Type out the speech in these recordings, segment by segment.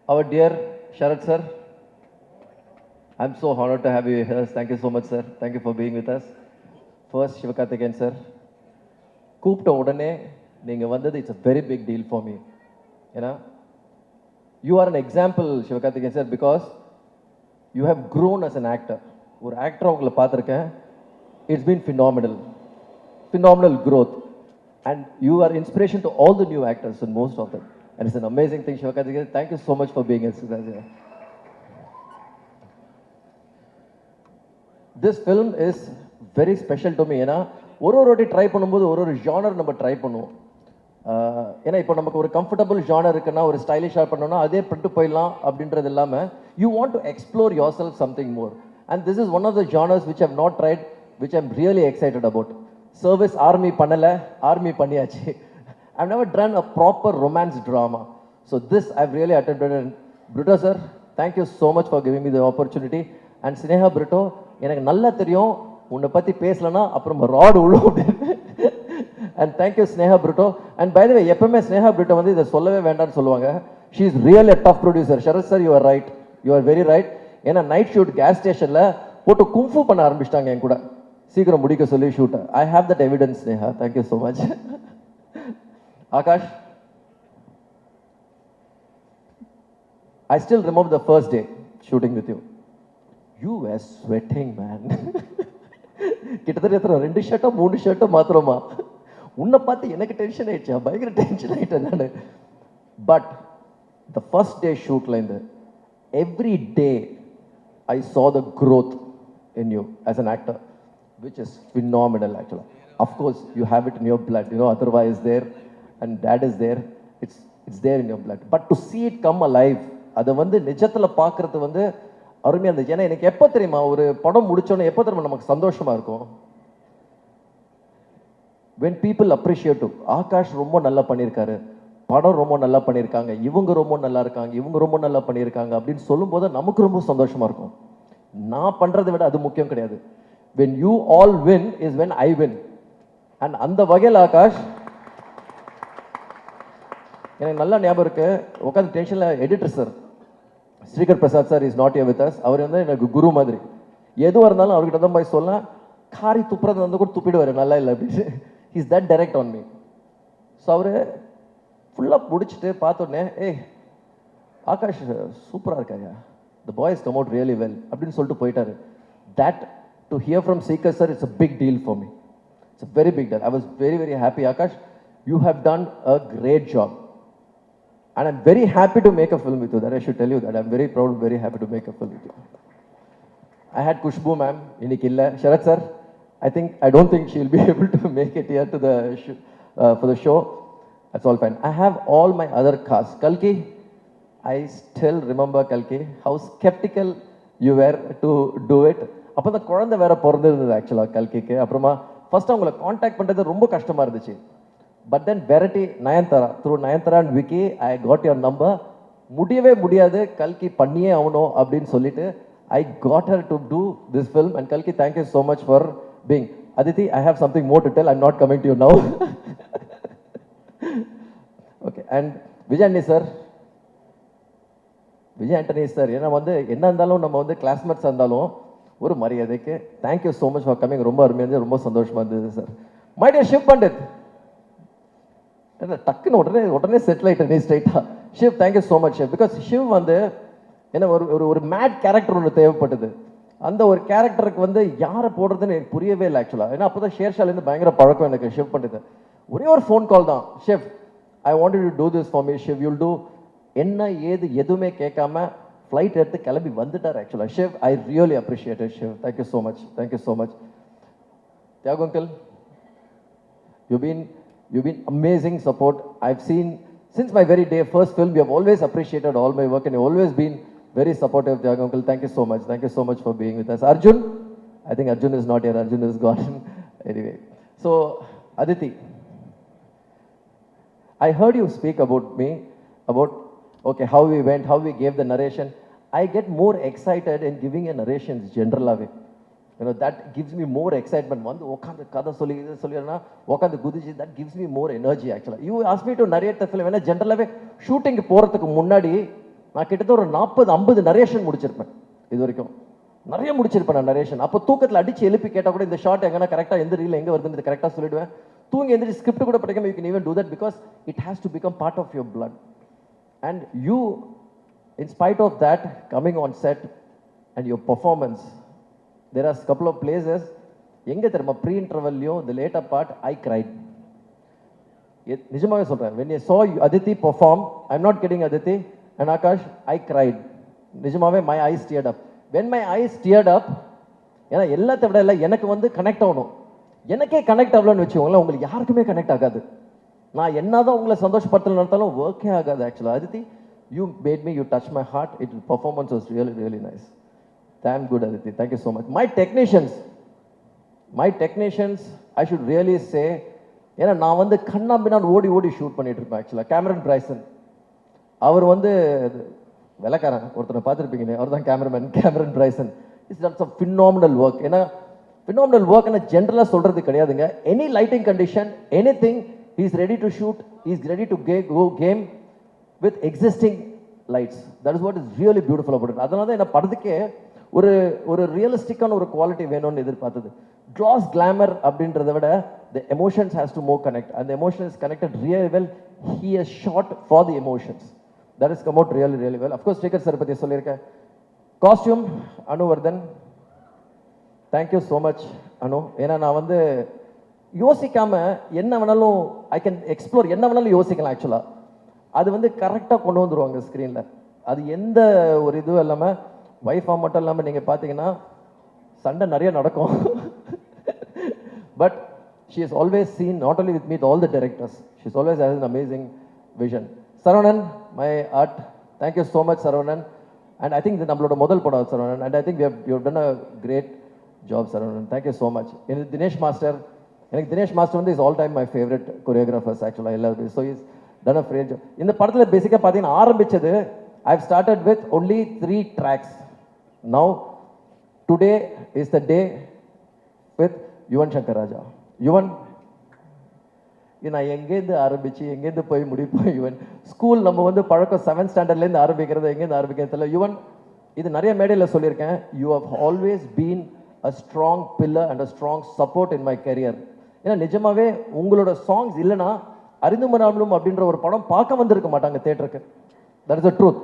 Our dear Sharad sir, I'm so honored to have you here. Thank you so much, sir. Thank you for being with us. First, Shivakarthikeyan sir, கூப்பிட்ட உடனே நீங்கள் வந்தது it's a very big deal for me. ஏன்னா you are an example, Shivakarthikeyan sir, because you have grown as an actor. ஒரு actor உங்களை பார்த்துருக்கேன். It's been phenomenal growth. And you are inspiration to all the new actors and most of them. And it's an amazing thing, Shivakarthikeyan. Thank you so much for being here. This film is very special to me. ஏன்னா ஒரு வாட்டி try பண்ணும்போது ஒரு genre நம்ம try பண்ணுவோம். ஏன்னா இப்போ நமக்கு ஒரு கம்ஃபர்டபுள் ஜானர் இருக்குன்னா ஒரு ஸ்டைலிஷாக பண்ணோம்னா அதே பண்ணிட்டு போயிடலாம் அப்படின்றது இல்லாமல் you want to explore yourself something more. And this is one of the genres which have not tried, which I'm really excited about. Service army பண்ணலை, ஆர்மி பண்ணியாச்சு. I've never done a proper romance drama. So this I've really attempted. And Brito sir, thank you so much for giving me the opportunity. And Sneha Brito, எனக்கு நல்லா தெரியும் உன்னை பற்றி பேசலன்னா அப்புறம் rod உள்ள. And thank you Sneha Brito. And by the way, எப்பவுமே Sneha Brito வந்து இதை சொல்லவே வேண்டாம்னு சொல்லுவாங்க. She is really a tough producer. Sharad sir, you are right. You are very right. ஏன்னா நைட் ஷூட் கேஸ் ஸ்டேஷனில் போட்டு கும்ஃபு பண்ண ஆரம்பிச்சிட்டாங்க என் கூட, சீக்கிரம் முடிக்க சொல்லி ஷூட்டை. I have that evidence Sneha. Thank you so much. Akash, I still remember the first day shooting with you. You were sweating, man. கிட்டத்தட்ட 2 ஷர்ட்டோ 3 ஷர்ட்டோ மாத்திரமா. உன்னை பார்த்து எனக்கு டென்ஷன் ஆயிடுச்சா, பயங்கர டென்ஷன் ஆயிட்டேன் நான். பட் த ஃபர்ஸ்ட் டே ஷூட்ல இருந்து every day I saw the growth in you as an actor, which is phenomenal actually. Of course, you have it in your blood, you know, otherwise there. And dad is there, it's there in your blood. But to see it come alive, அதை வந்து நிஜத்தில் பார்க்குறது வந்து அருமையாக இருந்துச்சு. ஏன்னா எனக்கு எப்போ தெரியுமா ஒரு படம் முடிச்சோன்னே எப்போ தெரியுமா நமக்கு சந்தோஷமாக இருக்கும், when people appreciate you. Akash ரொம்ப நல்லா பண்ணியிருக்காரு, படம் ரொம்ப நல்லா பண்ணியிருக்காங்க, இவங்க ரொம்ப நல்லா இருக்காங்க, இவங்க ரொம்ப நல்லா பண்ணியிருக்காங்க அப்படின்னு சொல்லும்போது நமக்கு ரொம்ப சந்தோஷமாக இருக்கும். நான் பண்ணுறதை விட அது முக்கியம் கிடையாது. when you all win is when I win. and அந்த வகையில் ஆகாஷ் எனக்கு நல்லா ஞாபகம் இருக்கு, உட்காந்து டென்ஷனில் editor sir Sreekar Prasad sir is not here with us. அவர் வந்து எனக்கு குரு மாதிரி. எதுவாக இருந்தாலும் அவர்கிட்ட தான் போய் சொல்லலாம், காரி துப்புறது வந்து கூட துப்பிடுவார், நல்லா இல்லை அப்படின்னு. Is that direct on me. So அவர் ஃபுல்லாக முடிச்சுட்டு பார்த்தோன்னே, ஏய் ஆகாஷ் சூப்பராக இருக்காங்க, the boys come out really well அப்படின்னு சொல்லிட்டு போயிட்டாரு. That to hear from Sreekar sir it's a big deal for me. It's a very big deal. I was very very happy. Akash, you have done a great job. And I'm very happy to make a film with you. That I should tell you that I'm very proud, very happy to make a film with you. I had Kushbu ma'am, இன்னைக்கு இல்லை. Sharad sir, I don't think she'll be able to make it here to the for the show. That's all fine. I have all my other cast. Kalki, I still remember Kalki, how skeptical you were to do it. அப்போ அந்த குழந்தை வேற பிறந்திருந்தது ஆக்சுவலாக கல்கிக்கு. அப்புறமா first அவங்கள contact பண்ணுறது ரொம்ப கஷ்டமாக இருந்துச்சு. But then Verity, Nayanthara, through Nayanthara and Vicky, I got your number. முடியவே முடியாது, கல்கி பண்ணியே ஆகணும் அப்படின்னு சொல்லிட்டு I got her to do this film. And Kalki, thank you so much for being. Aditi, I have something more to tell. I'm not coming to you now. Okay, and Vijay Antony sir, ஏன்னா வந்து என்ன இருந்தாலும் நம்ம வந்து classmates இருந்தாலும் ஒரு மரியாதைக்கு thank you so much for coming. ரொம்ப அருமையாக இருந்தது, ரொம்ப சந்தோஷமாக இருந்தது sir. My dear Shiv Pandit, டக்குன்னு உடனே செட்டில் ஆகிட்டேன் ஸ்ட்ரைட்டாக. Shiv, thank you so much Shiv. Because Shiv வந்து என்ன ஒரு மேட் கேரக்டர் ஒன்று தேவைப்பட்டது. அந்த ஒரு கேரக்டருக்கு வந்து யாரை போடுறதுன்னு எனக்கு புரியவே இல்லை ஆக்சுவலாக. ஏன்னா அப்போ தான் ஷேர்ஷாலேருந்து பயங்கர பழக்கம் எனக்கு ஷிவ் பண்ணிட்டு. ஒரே ஒரு ஃபோன் கால் தான், Shiv I wanted to do this for me Shiv, you'll two. என்ன ஏது எதுவுமே கேட்காம ஃப்ளைட் எடுத்து கிளம்பி வந்துட்டார் ஆக்சுவலாக. Shiv, I really appreciate it Shiv. Thank you so much, thank you so much. Thiyagu uncle, You've been amazing support. I've seen since my very day, first film, you have always appreciated all my work and you've always been very supportive, Thiagu uncle. Thank you so much. Thank you so much for being with us. Arjun, I think Arjun is not here. Arjun is gone. Anyway, so Aditi, I heard you speak about me, about okay, how we went, how we gave the narration. I get more excited in giving a narration general way. You know, that gives me more excitement. One, okand kada solirana, okand gudichi, that gives me more energy actually. You asked me to narrate the film. When a general way shooting போறதுக்கு முன்னாடி நான் கிட்டத்தட்ட ஒரு 40-50 narration முடிச்சிருப்பேன் இது வரைக்கும். நிறைய முடிச்சிருப்பேன் நான் narration. அப்போ தூக்கத்தில் அடிச்சு எழுப்பி கேட்டால் கூட இந்த ஷார்ட் எங்கன்னா கரெக்டாக எந்த ரீல் எங்கே வருதுன்னு கரெக்டாக சொல்லிடுவேன். தூங்கி எந்திரிச்சு ஸ்கிரிப்ட் கூட படிக்காம you can even do that because it has to become part of your blood. And you in spite of that coming on set and your performance, there are a couple of places எங்க தெரியுமா pre-intervalலையும் the later part I cried. நிஜமாவே சொல்றேன், when I saw Aditi perform, I'm not kidding Aditi and Akash, I cried. நிஜமாவே my eyes teared up. When my eyes teared up, ஏன்னா எல்லாத்தை விட இல்லை எனக்கு வந்து கனெக்ட் ஆகணும். எனக்கே கனெக்ட் ஆகலன்னு வச்சுக்கோங்களேன், உங்களுக்கு யாருக்குமே கனெக்ட் ஆகாது. நான் என்னதான் உங்களை சந்தோஷப்படுத்தல நடத்தாலும் ஒர்க்கே ஆகாது. ஆக்சுவலாக Aditi, you made me, you touched my heart. It performance was really, really nice. Damn good, Aditi. Thank you so much. My technicians, I should really say, ஏன்னா நான் வந்து கண்ணா பின்னாடி ஓடி ஷூட் பண்ணிட்டு இருப்பேன். ஆக்சுவலாக கேமரன் பிரைசன், அவர் வந்து வெள்ளக்காரன் ஒருத்தனை பார்த்துருப்பீங்க, அவர் தான் Cameron Bryson. It's done some phenomenal work. ஏன்னா ஃபினாமினல் ஒர்க் என்ன ஜென்ரலாக சொல்றது கிடையாதுங்க. Any lighting condition, any thing, he is ready to shoot, he is ready to go game with existing lights. That is what is really beautiful about it. அதனால தான் என்ன படத்துக்கே ஒரு ரியலிஸ்டிக்கான ஒரு குவாலிட்டி வேணும்னு எதிர்பார்த்தது. gloss glamour அப்படின்றத விட the emotions has to more connect, and the emotion is connected really well. He has shot for the emotions. That has come out really, really well. Of course, Srikhar sir பத்தி சொல்லியிருக்கேன். Costume Anuvardhan, thank you so much அனு. ஏன்னா நான் வந்து யோசிக்காம என்ன வேணாலும் I can explore, என்ன வேணாலும் யோசிக்கலாம். ஆக்சுவலாக அது வந்து கரெக்டாக கொண்டு வந்துருவாங்க ஸ்க்ரீனில். அது எந்த ஒரு இதுவும் இல்லாமல், ஒய்ஃபாக மட்டும் இல்லாமல் நீங்கள் பார்த்தீங்கன்னா சண்டை நிறைய நடக்கும். But she is always seen not only with me, all the directors, she is always has an amazing vision. Saravanan, my art, thank you so much Saravanan. And I think இது நம்மளோட முதல் படம் Saravanan, and I think you done a great job Saravanan. Thank you so much. எனக்கு Dinesh master, வந்து is all time my favourite choreographers ஆக்சுவலாக எல்லாருமே. So is done a great job. இந்த படத்தில் பேசிக்காக பார்த்தீங்கன்னா ஆரம்பிச்சது, I've started with only 3 tracks. Now today is the day with Yuvan Shankar Raja. Yuvan, நான் எங்கேருந்து ஆரம்பிச்சு எங்கேருந்து போய் முடிப்போம். யுவன் ஸ்கூல் நம்ம வந்து பழக்கம் 7th ஸ்டாண்டர்ட்லேருந்து ஆரம்பிக்கிறது, எங்கேருந்து ஆரம்பிக்கிறது தெரியல. யுவன், இது நிறைய மேடையில் சொல்லியிருக்கேன், you have always been a strong pillar and a strong support in my career. ஏன்னா நிஜமாவே உங்களோட சாங்ஸ் இல்லைன்னா அறிந்து மராமலும் அப்படின்ற ஒரு படம் பார்க்க வந்திருக்க மாட்டாங்க தியேட்டருக்கு. That is the truth.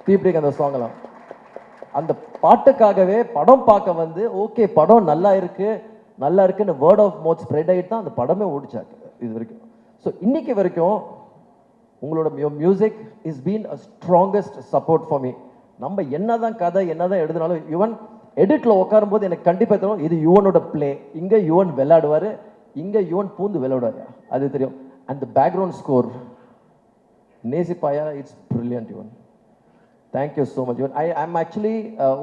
தீப்ரிக் அந்த சாங் எல்லாம் அந்த பாட்டுக்காகவே படம் பார்க்க வந்து, ஓகே படம் நல்லா இருக்குன்னு வேர்ட் ஆஃப் மவுத் ஸ்ப்ரெட் ஆகிட்டு தான் அந்த படமே ஓடிச்சாங்க இது வரைக்கும். ஸோ இன்னைக்கு வரைக்கும் உங்களோட music is been a strongest support for me. நம்ம என்னதான் கதை என்னதான் எழுதினாலும், யுவன் எடிட்டில் உட்காரும் போது எனக்கு கண்டிப்பாக தெரியும் இது யுவனோட பிளே, இங்கே யுவன் விளையாடுவார், இங்கே யுவன் பூந்து விளையாடுவார், அது தெரியும். And the background score, Nesipaya, it's brilliant, Yuvan. Thank you so much, Yuvan. I'm actually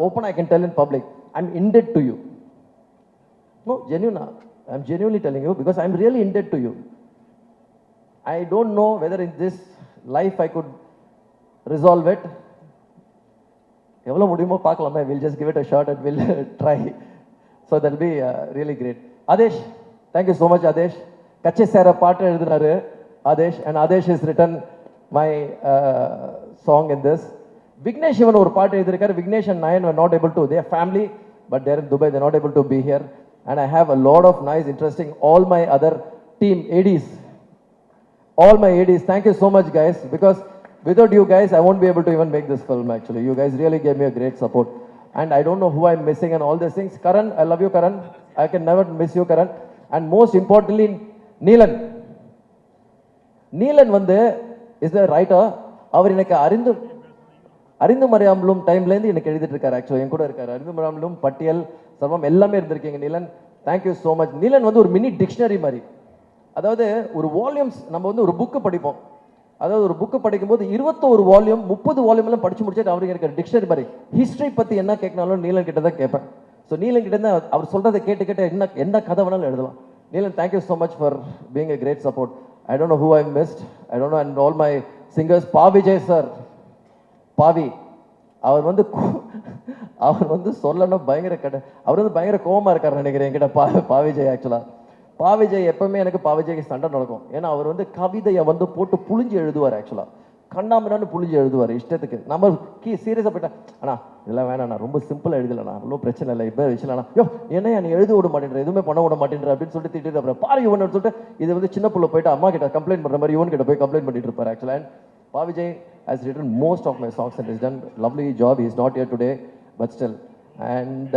open, I can tell in public, I'm indebted to you. No, genuine. I'm genuinely telling you because I'm really indebted to you. I don't know whether in this life I could resolve it. எவ்வளோ முடியுமோ பார்க்கலாமே. We'll just give it a shot and we'll try. So that'll be really great. Adesh, thank you so much, Adesh. Kachche சேர பாட்டு எழுதினாரு Aadesh, and Aadesh is written my song in this. Vignesh இவன் ஒரு பாட்டு எழுதியிருக்காரு. Vignesh and Nayan were not able to, they are family but they're in Dubai, they're not able to be here, and I have a lot of nice interesting, all my other team ADs, thank you so much guys, because without you guys I won't be able to even make this film. Actually you guys really gave me a great support, and I don't know who I'm missing and all these things. Karan, I love you Karan, I can never miss you Karan. And most importantly Neelan வந்து is the writer. அவர் எனக்கு அறிந்து மறையாமலும் டைம்லேருந்து எனக்கு எழுதிட்டு இருக்காரு. ஆக்சுவலாக என் கூட இருக்காரு. அறிந்து மறையாமலும், பட்டியல், சர்வம் எல்லாமே இருந்திருக்கீங்க Neelan. Thank you so much. Neelan வந்து ஒரு மினி டிக்ஷனரி மாதிரி. அதாவது ஒரு வால்யூம்ஸ், நம்ம வந்து ஒரு புக்கு படிப்போம், அதாவது ஒரு புக்கு படிக்கும்போது 21 வால்யூம் 30 வால்யூம் எல்லாம் படிச்சு முடிச்சுட்டு அவருக்கு எனக்கு டிக்ஷனரி மாதிரி ஹிஸ்ட்ரி பற்றி என்ன கேட்கனாலும் நீலன் கிட்ட தான் கேட்பேன். ஸோ நீலன் கிட்ட தான் அவர் சொல்கிறத கேட்டு என்ன கதை வேணாலும் எழுதலாம். Neelan, thank you so much for being a great support. I don't know who I missed. I don't know, and all my singers. Pavijay sir, Pavi, அவர் வந்து சொல்லணும் பயங்கர அவர் வந்து பயங்கர கோவமா இருக்காரு நினைக்கிறேன் என்கிட்ட. பாவிஜய் ஆக்சுவலா பாவிஜய் எப்பவுமே எனக்கு பாவிஜய்க்கு சண்டை நடக்கும். ஏன்னா அவர் வந்து கவிதையை வந்து போட்டு புழிஞ்சு எழுதுவார். ஆக்சுவலா கண்ணாமண்ணான்னு புளிஞ்சு எழுதுவார் இஷ்டத்துக்கு. நம்ம சீரியஸாக போயிட்டா அண்ணா இதெல்லாம் வேணாண்ணா, ரொம்ப சிம்பிளாக எழுதலண்ணா, அவ்வளோ பிரச்சனை இல்லை, இப்போ வச்சுலண்ணா, யோ என்ன நீ எழுத விட மாட்டேன்ற, எதுவுமே பண்ண விட மாட்டேன்ற அப்படின்னு சொல்லிட்டு திட்டிட்டு அப்புறம் பாரு இவன் சொல்லிட்டு இது வந்து சின்ன புள்ள போயிட்டு அம்மா கிட்ட கம்ப்ளைண்ட் பண்ணுற மாதிரி இவன் கிட்ட போய் கம்ப்ளைண்ட் பண்ணிட்டு இருப்பார். ஆக்சுவலாக அண்ட் பா Vijay has written most of my songs and has done lovely job. He is not here today but still. And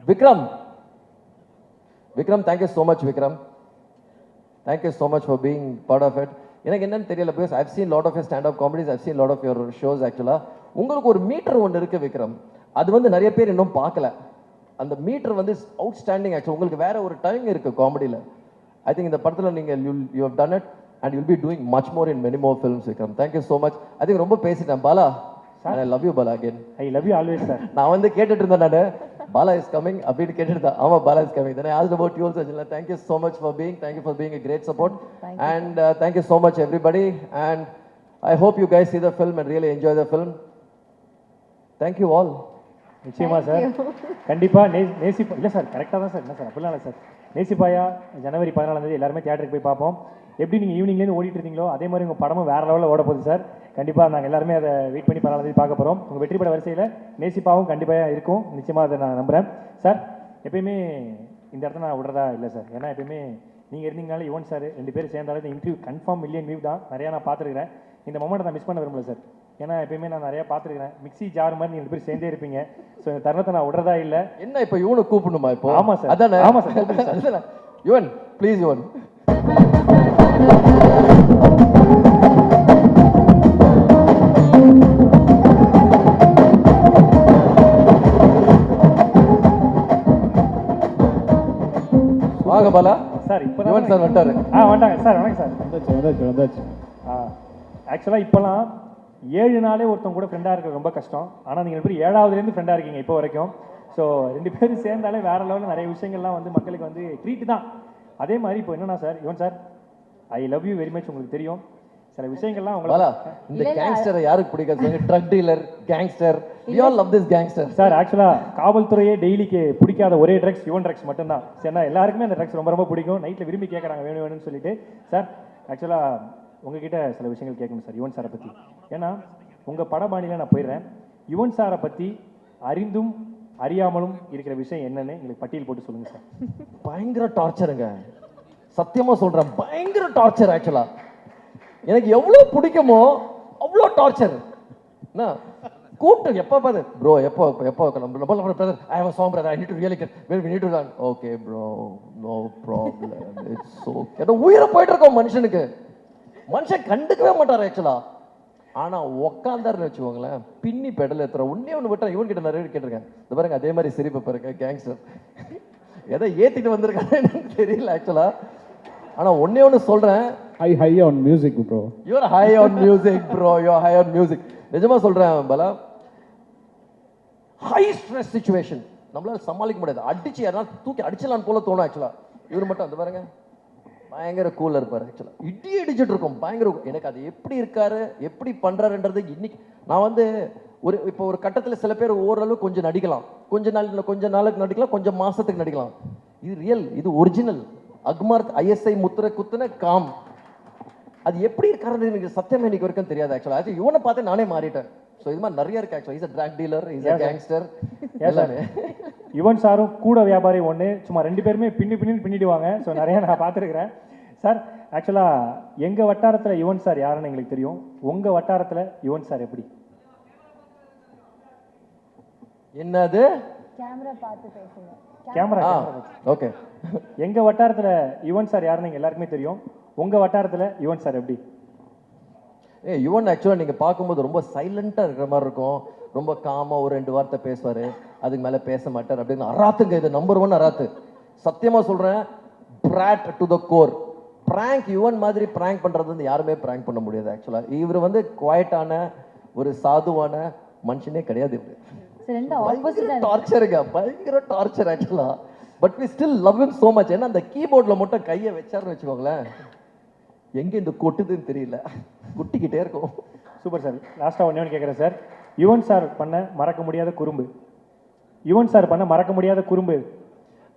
Vikram, thank you so much Vikram, thank you so much for being part of it. எனக்கு என்னன்னு தெரியல, because I've seen lot of your stand up comedies, I've seen lot of your shows. ஆக்சுவலா உங்களுக்கு ஒரு metre ஒன்று இருக்கு விக்ரம், அது வந்து நிறைய பேர் இன்னும் பார்க்கல. அந்த மீட்டர் வந்து அவுட்ஸ்டாண்டிங். ஆக்சுவலா உங்களுக்கு வேற ஒரு டைம் இருக்கு காமெடியில். ஐ திங்க் இந்த படத்தில் நீங்கள் you have done it and you'll be doing much more in many more films Vikram. Thank you so much. I think ரொம்ப பேசிட்டேன் Bala. And I love you Bala again. I love you always sir. நான் வந்து கேட்டுட்டு இருந்தேன் நானு Bala is coming அப்படின்னு கேட்டுட்டு ஆமா Bala is coming. Then I asked about you also. Thank you so much for being a great support. And thank you so much everybody, and I hope you guys see the film and really enjoy the film. Thank you all. நிச்சயமா sir, கண்டிப்பா நேசிப்பா இல்லை sir, கரெக்டாக தான் sir, என்ன sir அப்படிலாம் இல்லை sir. நேசிப்பாயா ஜனவரி 14 எல்லாருமே தியேட்டருக்கு போய் பார்ப்போம். எப்படி நீங்கள் ஈவினிங்லேருந்து ஓடிட்டு இருந்தீங்களோ அதே மாதிரி உங்கள் படமும் வேறு லெவலில் ஓட போகுது சார். கண்டிப்பாக நாங்கள் எல்லாருமே அதை வெயிட் பண்ணி 14 பார்க்க போகிறோம். உங்கள் வெற்றி பட வரிசையில் நேசிப்பாவும் கண்டிப்பாக இருக்கும், நிச்சயமாக அதை நான் நம்புகிறேன் சார். எப்பயுமே இந்த இடத்துல நான் விடுறதா இல்லை சார், ஏன்னா எப்பயுமே நீங்கள் இருந்தீங்கனாலே யுவன் சார் 2 பேர் சேர்ந்தாலும் இந்த இன்டர்வியூ கன்ஃபார்ம் மில்லியன் வியூ தான். நிறையா நான் பார்த்துருக்கிறேன். இந்த மொமெண்ட்டை நான் மிஸ் பண்ண விரும்பல சார், ஏன்னா எப்பயுமே நான் நிறையா பார்த்துருக்கிறேன். மிக்ஸி ஜார் மாதிரி நீங்கள் 2 பேர் சேர்ந்தே இருப்பீங்க. ஸோ இந்த தருணத்தை நான் விடுறதா இல்லை. என்ன இப்போ யுவனை கூப்பிடணுமா இப்போ? ஆமாம் சார், அதானே? ஆமாம் சார். யுவன் ப்ளீஸ் யுவன். வாங்க பாலா சார். இப்போ யுவன் சார் வந்துட்டாரு. வந்துட்டாங்க சார். வணக்கம் சார். வந்தாச்சு. ஆக்சுவலாக இப்போலாம் 7 நாளே ஒருத்தவங்க கூட ஃப்ரெண்டாக இருக்க ரொம்ப கஷ்டம். ஆனால் நீங்கள் 2 பேரும் 7வதுலேருந்து ஃப்ரெண்டாக இருக்கீங்க இப்போ வரைக்கும். ஸோ 2 பேரும் சேர்ந்தாலே வேறு லெவலில் நிறைய விஷயங்கள்லாம் வந்து மக்களுக்கு வந்து ட்ரீட் தான். அதே மாதிரி இப்போ என்னன்னா sir, Yuvan sir I love you very much. உங்களுக்கு தெரியும் சில விஷயங்கள்லாம் பாலா, இந்த கேங்ஸ்டரை யாருக்கு பிடிக்காது? Drug dealer, gangster, we all love this gangster. Sir ஆக்சுவலாக காவல்துறையே டெய்லிக்கு பிடிக்காத ஒரே ட்ரக்ஸ் யுவன் ட்ரக்ஸ் மட்டும்தான். சரிண்ணா, எல்லாருக்குமே அந்த ட்ரக்ஸ் ரொம்ப ரொம்ப பிடிக்கும். நைட்டில் விரும்பி கேட்குறாங்க வேணும் வேணும்னு சொல்லிட்டு. சார் ஆக்சுவலாக உங்ககிட்ட சில விஷயங்கள் கேட்கணும் சார் யுவன் சாரை பற்றி. ஏன்னா உங்கள் படபாணியில் நான் போயிடுறேன். யுவன் சாரை பற்றி அறிந்தும் அறியாமலும் இருக்கிற விஷயம் என்னன்னு எங்களுக்கு பட்டியல் போட்டு சொல்லுங்கள் சார். பயங்கர டார்ச்சருங்க, சத்தியமாக சொல்கிறேன், பயங்கர டார்ச்சர். ஆக்சுவலாக எனக்கு எவ்வளோ பிடிக்குமோ அவ்வளோ டார்ச்சர். என்ன கூப்பிட்டு எப்போ பார்த்து ப்ரோ எப்போ brother I have a song brother I need to really get we need to learn. Okay bro, no problem, it's okay. ஏதோ உயிரை போயிட்டு இருக்கோம் மனுஷனுக்கு. மனுஷன் கண்டுக்கவே மாட்டார் ஆக்சுவலா. ஆனால் உக்காந்தாருன்னு வச்சுக்கோங்களேன், பின்னி பெடல் ஏற்றுற ஒன்று விட்டா. இவன் கிட்ட நிறைய கேட்டிருக்கேன், இந்த பாருங்க அதே மாதிரி சிரிப்பு பாருங்க கேங்ஸ்டர் எதை ஏற்றிட்டு வந்திருக்காங்க எனக்கு தெரியல ஆக்சுவலா. ஆனால் ஒன்று சொல்கிறேன், high on music bro. You're high on music bro, you're high on music. நிஜமாக சொல்கிறேன் பாலா, ஹை ஸ்ட்ரெஸ் சுச்சுவேஷன் நம்மளால சமாளிக்க முடியாது. அடிச்சு யாராவது தூக்கி அடிச்சலான்னு போல தோணும் ஆக்சுவலாக. இவர் மட்டும் அந்த பாருங்க பயங்கர கூலாக இருப்பார் ஆக்சுவலாக. அடிச்சுட்டு இருக்கோம் பயங்கர. எனக்கு அது எப்படி இருக்காரு, எப்படி பண்ணுறாருன்றது இன்னைக்கு நான் வந்து இப்போ ஒரு கட்டத்தில் சில பேர் ஓரளவு கொஞ்சம் நடிக்கலாம், கொஞ்ச நாளுக்கு நடிக்கலாம், கொஞ்சம் மாசத்துக்கு நடிக்கலாம். இது ரியல், இது ஒரிஜினல். அக்மார்க் ஐஎஸ்ஐ முத்திரை குத்துன காம். அது எப்படி இருக்காருன்னு எனக்கு சத்தியமா இன்னைக்கு வரைக்கும் தெரியாது ஆக்சுவலா. அது இவனை பார்த்து நானே மாறிட்டேன். ஸோ இது மாதிரி நிறைய இருக்கு ஆக்சுவலா. Is a drug dealer, is a gangster எல்லாமே. யுவன் சாரும் கூட வியாபாரி ஒன்று, சும்மா 2 பேருமே பின்னிடுவாங்க. ஸோ நிறைய நான் பார்த்துருக்குறேன் சார். ஆக்சுவலாக எங்கள் வட்டாரத்தில் யுவன் சார் யாருன்னு எங்களுக்கு தெரியும். உங்கள் வட்டாரத்தில் யுவன் சார் எப்படி? என்னது கேமரா பார்த்து பேசுங்க. Camera okay. எங்கள் வட்டாரத்தில் யுவன் சார் யாருன்னு எங்கள் எல்லாருக்குமே தெரியும். உங்கள் வட்டாரத்தில் யுவன் சார் எப்படி? யுவன் ஆக்சுவலாக நீங்கள் பார்க்கும்போது ரொம்ப சைலண்ட்டாக இருக்கிற மாதிரி இருக்கும். ரொம்ப காமாக ஒரு 2 வார்த்தை பேசுவார், அதுக்கு மேலே பேச மாட்டார் அப்படின்னு. அராத்துங்க, இது நம்பர் 1 அராத்து. சத்தியமாக சொல்கிறேன், Brad to the core. Prank Yuvan மாதிரி ப்ராங்க் பண்ணுறது வந்து யாருமே ப்ராங்க் பண்ண முடியாது ஆக்சுவலாக. இவர் வந்து குவாய்ட்டான ஒரு சாதுவான மனுஷனே கிடையாது. இவர் டார்ச்சருங்க, பயங்கர டார்ச்சர் ஆக்சுவலா. But we still love him so much. ஏன்னா அந்த கீபோர்டில் மட்டும் கையை வச்சாருன்னு வச்சுக்கோங்களேன், எங்கே இந்த கொட்டுதுன்னு தெரியல, குட்டிக்கிட்டே இருக்கும். Super sir. லாஸ்ட்டாக ஒன்று கேட்குறேன் சார். யுவன் சார் பண்ண மறக்க முடியாத குறும்பு. யுவன் சார் பண்ண மறக்க முடியாத குறும்பு.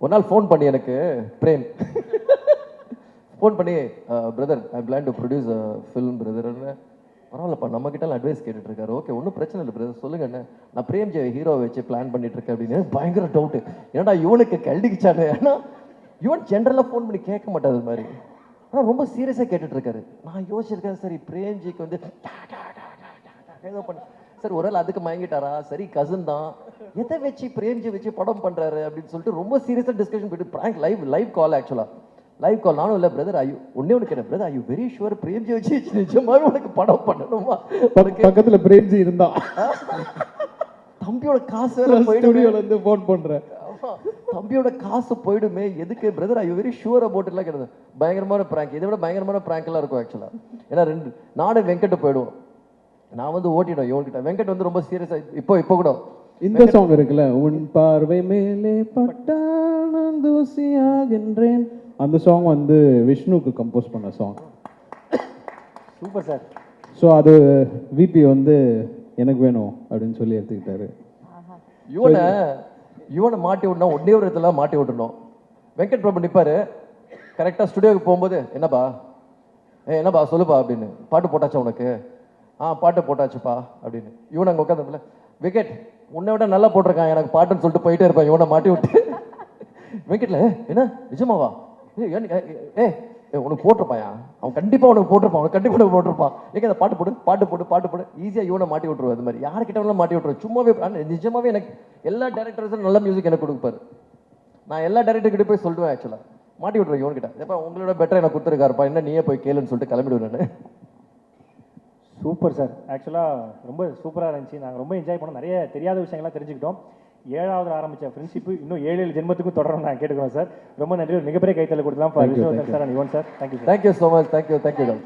ஒரு நாள் ஃபோன் பண்ணி எனக்கு பிரேம் ஃபோன் பண்ணி brother I plan to produce film பிரதர்னு. பரவாயில்லப்பா நம்ம கிட்ட அட்வைஸ் கேட்டுட்டு இருக்காரு. ஓகே ஒன்றும் பிரச்சனை இல்லை பிரதர், சொல்லுங்க என்ன, நான் பிரேம் ஜெய் ஹீரோ வச்சு பிளான் பண்ணிட்டு இருக்கேன் அப்படின்னு. பயங்கர டவுட்டு, ஏன்னா இவனுக்கு கல்டிக்கிச்சானு. ஏன்னா இவன் ஜென்ரலாக ஃபோன் பண்ணி கேட்க மாட்டாது அது மாதிரி, ஆனால் ரொம்ப சீரியஸாக கேட்டுட்டு இருக்காரு. நான் யோசிச்சிருக்கேன், சரி பிரேம்ஜிக்கு வந்து ஏதோ பண்ண சரி ஒரு வேளை அதுக்கு மயங்கிட்டாரா, சரி கசின் தான், எதை வச்சு பிரேம்ஜி வச்சு படம் பண்றாரு அப்படின்னு சொல்லிட்டு ரொம்ப சீரியஸாக டிஸ்கஷன் போயிட்டு பிராங்க் லைவ் கால், ஆக்சுவலாக லைவ் கால். நானும் இல்லை பிரதர், ஐயோ ஒன்னே ஒன்று கேட்டேன், பிரதர் ஐயோ வெரி ஷுவர் பிரேம்ஜி வச்சு நிஜமாவே உனக்கு படம் பண்ணணுமா, பக்கத்துல பிரேம்ஜி இருந்தா தம்பியோட காசு வேற போயிடுமே, ஸ்டுடியோல இருந்து ஃபோன் பண்றேன். ஆமா, தம்பியோட காசு போயிடுமே, எதுக்கு பிரதர் ஐயோ வெரி ஷுவர் அபவுட் எல்லாம் கேட்டது. பயங்கரமான பிராங்க், இதை விட பயங்கரமான பிராங்க் எல்லாம் இருக்கும் ஆக்சுவலா. ஏன்னா நானும் வெங்கட் போயிடுவோம், நான் வந்து ஓட்டிடும் இவன்கிட்ட, வெங்கட் வந்து ரொம்ப சீரியஸா இப்போ கூட இந்த சாங் இருக்குல்ல, உன் பார்வை மேலே பட்டால் நான் தூசியாகின்றேன், அந்த சாங் வந்து விஷ்ணுக்கு கம்போஸ் பண்ண சாங். Super sir. ஸோ அது விபி வந்து எனக்கு வேணும் அப்படின்னு சொல்லி எடுத்துக்கிட்டாரு. இவனை மாட்டி விடணும், ஒன்னே ஒரு இடத்துல மாட்டி விடணும். வெங்கட் பிரபு நிற்பாரு கரெக்டாக ஸ்டுடியோக்கு போகும்போது, என்னப்பா என்னப்பா சொல்லுப்பா அப்படின்னு, பாட்டு போட்டாச்சா உனக்கு, பாட்டு போட்டாச்சுப்பா அப்படின்னு. இவன் அங்கே உட்காந்து, விக்கெட் உன்னை விட நல்லா போட்டிருக்கான் எனக்கு பாட்டுன்னு சொல்லிட்டு போயிட்டே இருப்பான் இவனை மாட்டி விட்டு. வெங்கட்ல என்ன நிஜமாவா, உனக்கு போட்டிருப்பாயா, அவன் கண்டிப்பாக உனக்கு போட்டிருப்பான், அவனுக்கு கண்டிப்பாக உனக்கு போட்டிருப்பான், எங்கே அந்த பாட்டு போடு ஈஸியாக இவனை மாட்டி விட்டுருவோம். அது மாதிரி யார்கிட்ட மாட்டி விட்டுருவோம் சும்மாவே. நிஜமாவே எனக்கு எல்லா டேரக்டர்ஸும் நல்ல மியூசிக் எனக்கு கொடுப்பாரு, நான் எல்லா டேரக்டர்கிட்ட போய் சொல்லுவேன் ஆக்சுவலாக, மாட்டி விட்டுருவேன் இவன்கிட்ட. எப்போ உங்களோட பெட்டர் எனக்கு கொடுத்துருக்காருப்பா, என்ன நீயே போய் கேளுன்னு சொல்லிட்டு கிளம்பிடுவேன் நான். Super sir. ஆக்சுவலாக ரொம்ப சூப்பராக இருந்துச்சு, நாங்கள் ரொம்ப என்ஜாய் பண்ணோம், நிறைய தெரியாத விஷயங்கள்லாம் தெரிஞ்சுக்கிட்டோம். 7வது ஆரம்பித்த ஃப்ரெண்ட்ஷிப்பு இன்னும் 7 ஜென்மத்துக்கும் தொடரும் நான் கேட்டுக்கிறோம் சார். ரொம்ப நன்றி, ஒரு மிகப்பெரிய கைத்தலை கொடுக்கலாம் for Vishnuvardhan sir and Yuvan sir. Thank you. Thank you so much, thank you. Thank you, sir.